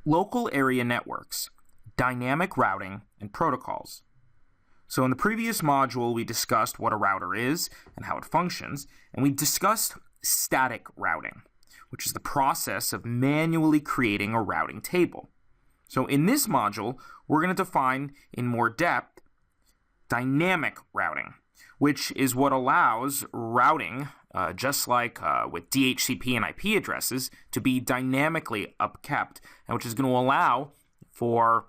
Local area networks, dynamic routing, and protocols. So in the previous module, we discussed what a router is and how it functions, and we discussed static routing, which is the process of manually creating a routing table. So in this module, we're going to define in more depth dynamic routing, which is what allows routing, just like with DHCP and IP addresses, to be dynamically upkept, and which is going to allow for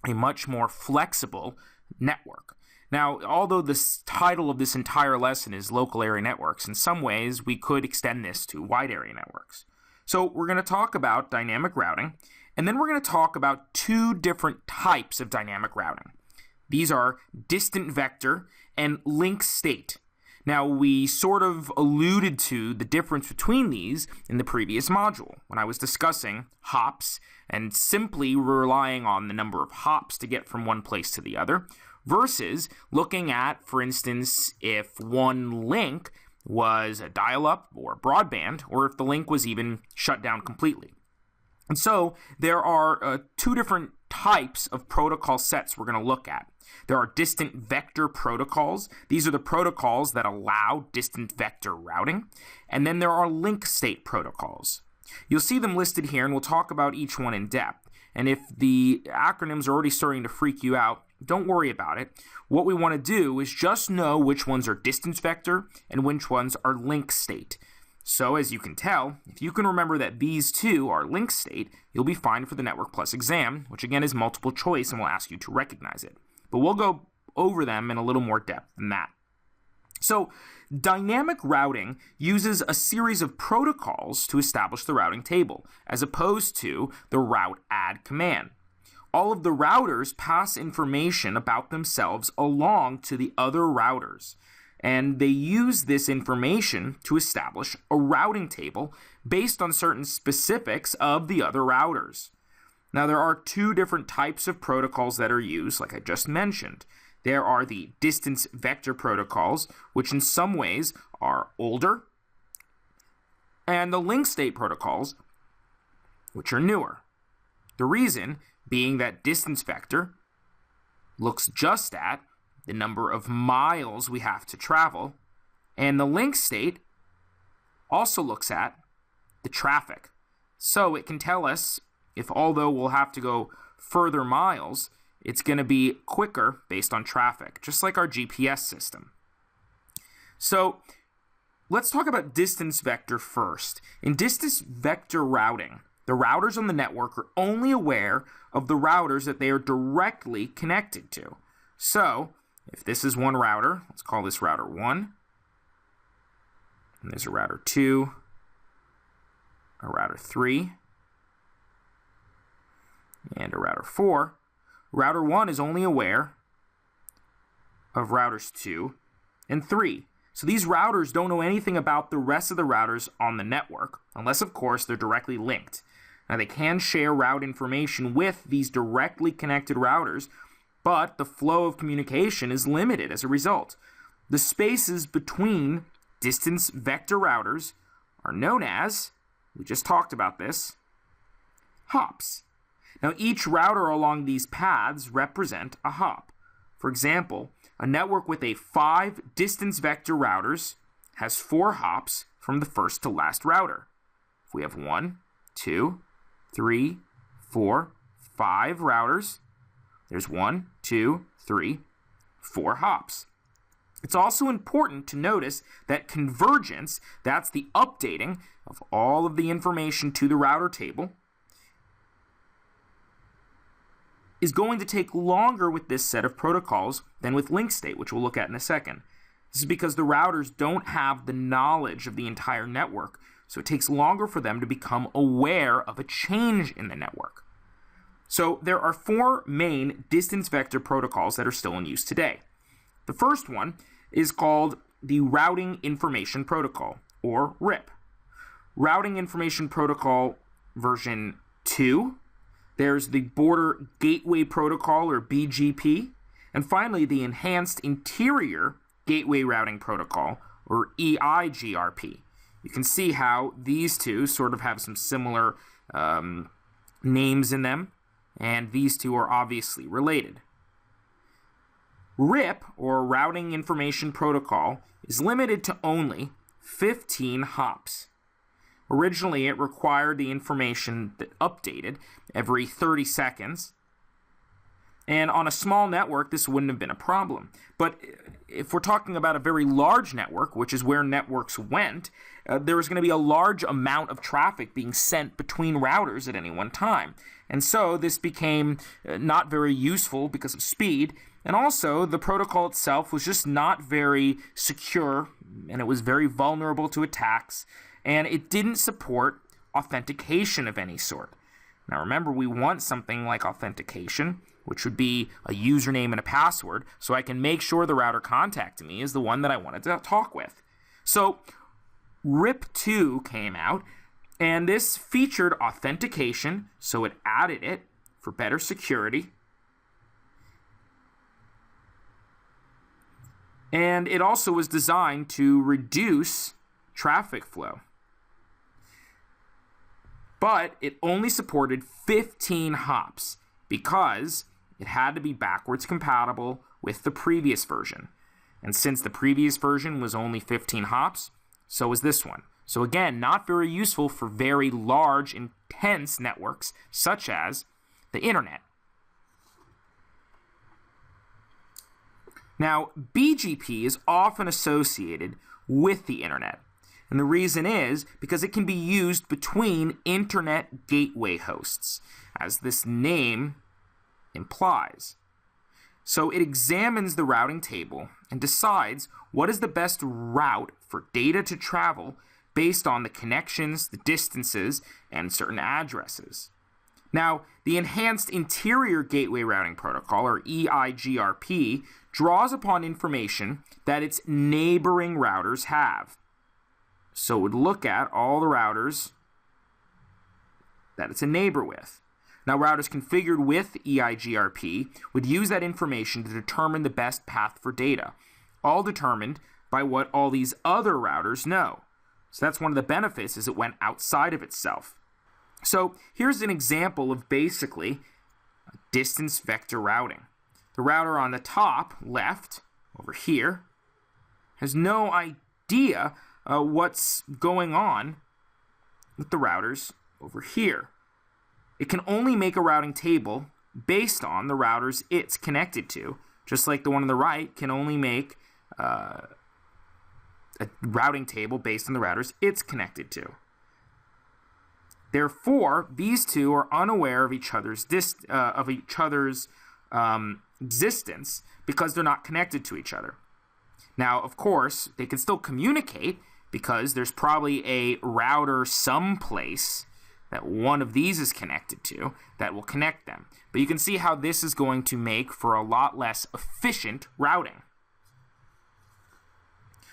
a much more flexible network. Now, although the title of this entire lesson is local area networks, in some ways we could extend this to wide area networks. So we're going to talk about dynamic routing, and then we're going to talk about two different types of dynamic routing. These are distant vector and link state. Now, we sort of alluded to the difference between these in the previous module when I was discussing hops and simply relying on the number of hops to get from one place to the other, versus looking at, for instance, if one link was a dial-up or broadband, or if the link was even shut down completely. And so there are two different types of protocol sets we're going to look at. There are distant vector protocols. These are the protocols that allow distant vector routing. And then there are link state protocols. You'll see them listed here, and we'll talk about each one in depth. And if the acronyms are already starting to freak you out, don't worry about it. What we want to do is just know which ones are distance vector and which ones are link state. So as you can tell, if you can remember that these two are link state, you'll be fine for the Network Plus exam, which again is multiple choice and will ask you to recognize it. But we'll go over them in a little more depth than that. So dynamic routing uses a series of protocols to establish the routing table, as opposed to the route add command. All of the routers pass information about themselves along to the other routers, and they use this information to establish a routing table based on certain specifics of the other routers. Now, there are two different types of protocols that are used, like I just mentioned. There are the distance vector protocols, which in some ways are older, and the link state protocols, which are newer. The reason being that distance vector looks just at the number of miles we have to travel, and the link state also looks at the traffic. So it can tell us if, although we'll have to go further miles, it's going to be quicker based on traffic, just like our GPS system. So let's talk about distance vector first. In distance vector routing, the routers on the network are only aware of the routers that they are directly connected to. So if this is one router, let's call this router 1, and there's a router 2, a router 3, and a router 4. Router 1 is only aware of routers 2 and 3. So these routers don't know anything about the rest of the routers on the network, unless, of course, they're directly linked. Now, they can share route information with these directly connected routers, but the flow of communication is limited as a result. The spaces between distance vector routers are known as, we just talked about this, hops. Now, each router along these paths represent a hop. For example, a network with 5 distance vector routers has 4 hops from the first to last router. If we have 1, 2, 3, 4, 5 routers, there's 1, 2, 3, 4 hops. It's also important to notice that convergence, that's the updating of all of the information to the router table, is going to take longer with this set of protocols than with link state, which we'll look at in a second. This is because the routers don't have the knowledge of the entire network, so it takes longer for them to become aware of a change in the network. So there are 4 main distance vector protocols that are still in use today. The first one is called the Routing Information Protocol, or RIP. Routing Information Protocol version 2. There's the Border Gateway Protocol, or BGP. And finally, the Enhanced Interior Gateway Routing Protocol, or EIGRP. You can see how these two sort of have some similar names in them, and these two are obviously related. RIP, or Routing Information Protocol, is limited to only 15 hops. Originally, it required the information that updated every 30 seconds, and on a small network, this wouldn't have been a problem. But if we're talking about a very large network, which is where networks went, there was going to be a large amount of traffic being sent between routers at any one time. And so this became not very useful because of speed, and also the protocol itself was just not very secure, and it was very vulnerable to attacks, and it didn't support authentication of any sort. Now remember, we want something like authentication, which would be a username and a password, so I can make sure the router contacting me is the one that I wanted to talk with. So RIP2 came out, and this featured authentication, so it added it for better security. And it also was designed to reduce traffic flow. But it only supported 15 hops because it had to be backwards compatible with the previous version. And since the previous version was only 15 hops, so is this one. So again, not very useful for very large, intense networks such as the internet. Now, BGP is often associated with the internet. And the reason is because it can be used between internet gateway hosts, as this name implies. So it examines the routing table and decides what is the best route for data to travel based on the connections, the distances, and certain addresses. Now, the Enhanced Interior Gateway Routing Protocol, or EIGRP, draws upon information that its neighboring routers have. So it would look at all the routers that it's a neighbor with. Now, routers configured with EIGRP would use that information to determine the best path for data, all determined by what all these other routers know. So that's one of the benefits, is it went outside of itself. So here's an example of basically distance vector routing. The router on the top left, over here, has no idea what's going on with the routers over here. It can only make a routing table based on the routers it's connected to, just like the one on the right can only make a routing table based on the routers it's connected to. Therefore, these two are unaware of each other's existence because they're not connected to each other. Now, of course, they can still communicate because there's probably a router someplace that one of these is connected to that will connect them. But you can see how this is going to make for a lot less efficient routing.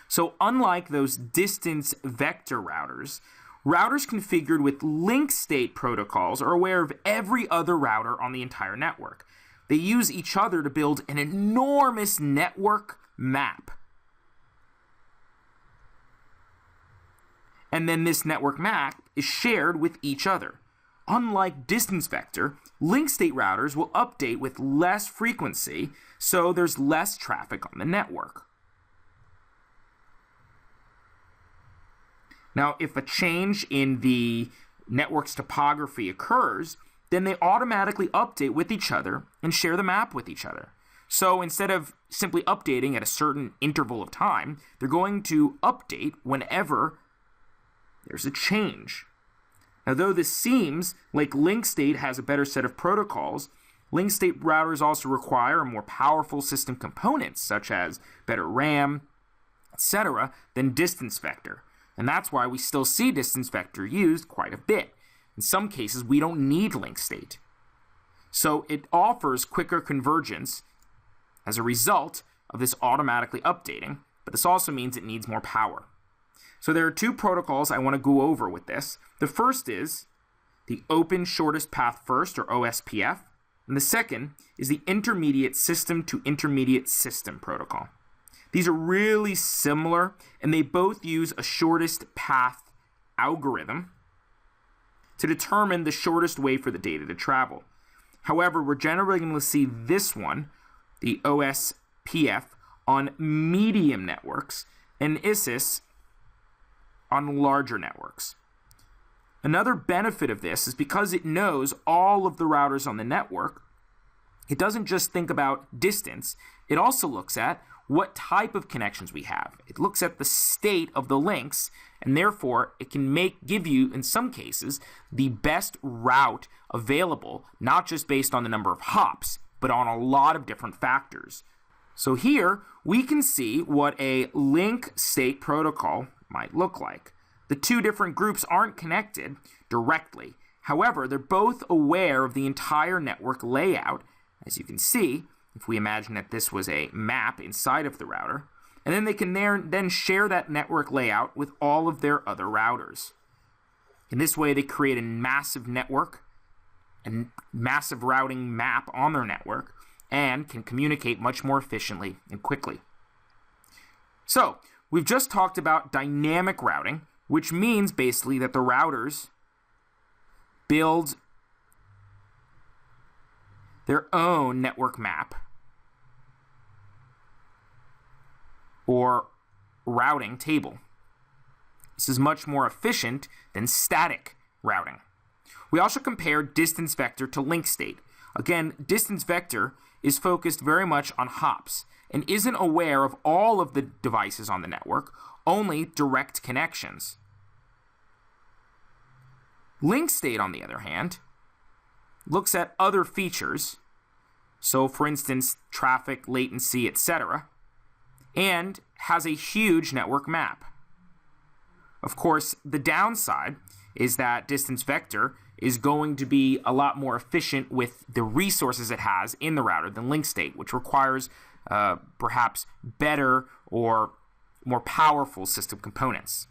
So unlike those distance vector routers, routers configured with link state protocols are aware of every other router on the entire network. They use each other to build an enormous network map. And then this network map is shared with each other. Unlike distance vector, link state routers will update with less frequency, so there's less traffic on the network. Now, if a change in the network's topography occurs, then they automatically update with each other and share the map with each other. So instead of simply updating at a certain interval of time, they're going to update whenever there's a change. Now, though this seems like link state has a better set of protocols, link state routers also require more powerful system components, such as better RAM, etc., than distance vector. And that's why we still see distance vector used quite a bit. In some cases, we don't need link state. So it offers quicker convergence as a result of this automatically updating, but this also means it needs more power. So there are two protocols I want to go over with this. The first is the Open Shortest Path First, or OSPF, and the second is the Intermediate System to Intermediate System protocol. These are really similar, and they both use a shortest path algorithm. to determine the shortest way for the data to travel. However, we're generally going to see this one, the OSPF, on medium networks and ISIS on larger networks. Another benefit of this is because it knows all of the routers on the network, it doesn't just think about distance, it also looks at what type of connections we have. It looks at the state of the links, and therefore it can give you, in some cases, the best route available, not just based on the number of hops, but on a lot of different factors. So here, we can see what a link state protocol might look like. The two different groups aren't connected directly. However, they're both aware of the entire network layout, as you can see, if we imagine that this was a map inside of the router, and then they can then share that network layout with all of their other routers. In this way, they create a massive network, a massive routing map on their network, and can communicate much more efficiently and quickly. So, we've just talked about dynamic routing, which means basically that the routers build their own network map or routing table. This is much more efficient than static routing. We also compare distance vector to link state. Again, distance vector is focused very much on hops and isn't aware of all of the devices on the network, only direct connections. Link state, on the other hand, looks at other features, so for instance, traffic, latency, etc., and has a huge network map. Of course, the downside is that distance vector is going to be a lot more efficient with the resources it has in the router than link state, which requires perhaps better or more powerful system components.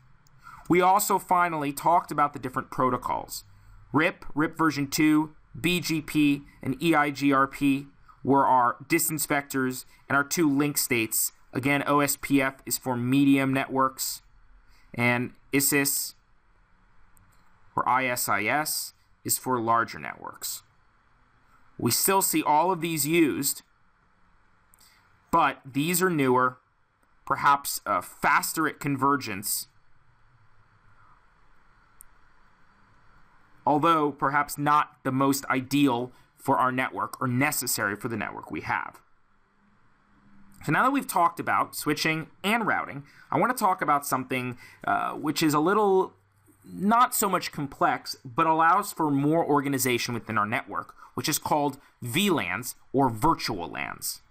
We also finally talked about the different protocols. RIP version 2, BGP, and EIGRP were our distance vectors, and our two link states. Again, OSPF is for medium networks, and ISIS, or ISIS, is for larger networks. We still see all of these used, but these are newer, perhaps faster at convergence, although perhaps not the most ideal for our network or necessary for the network we have. So now that we've talked about switching and routing, I want to talk about something which is a little not so much complex, but allows for more organization within our network, which is called VLANs or virtual LANs.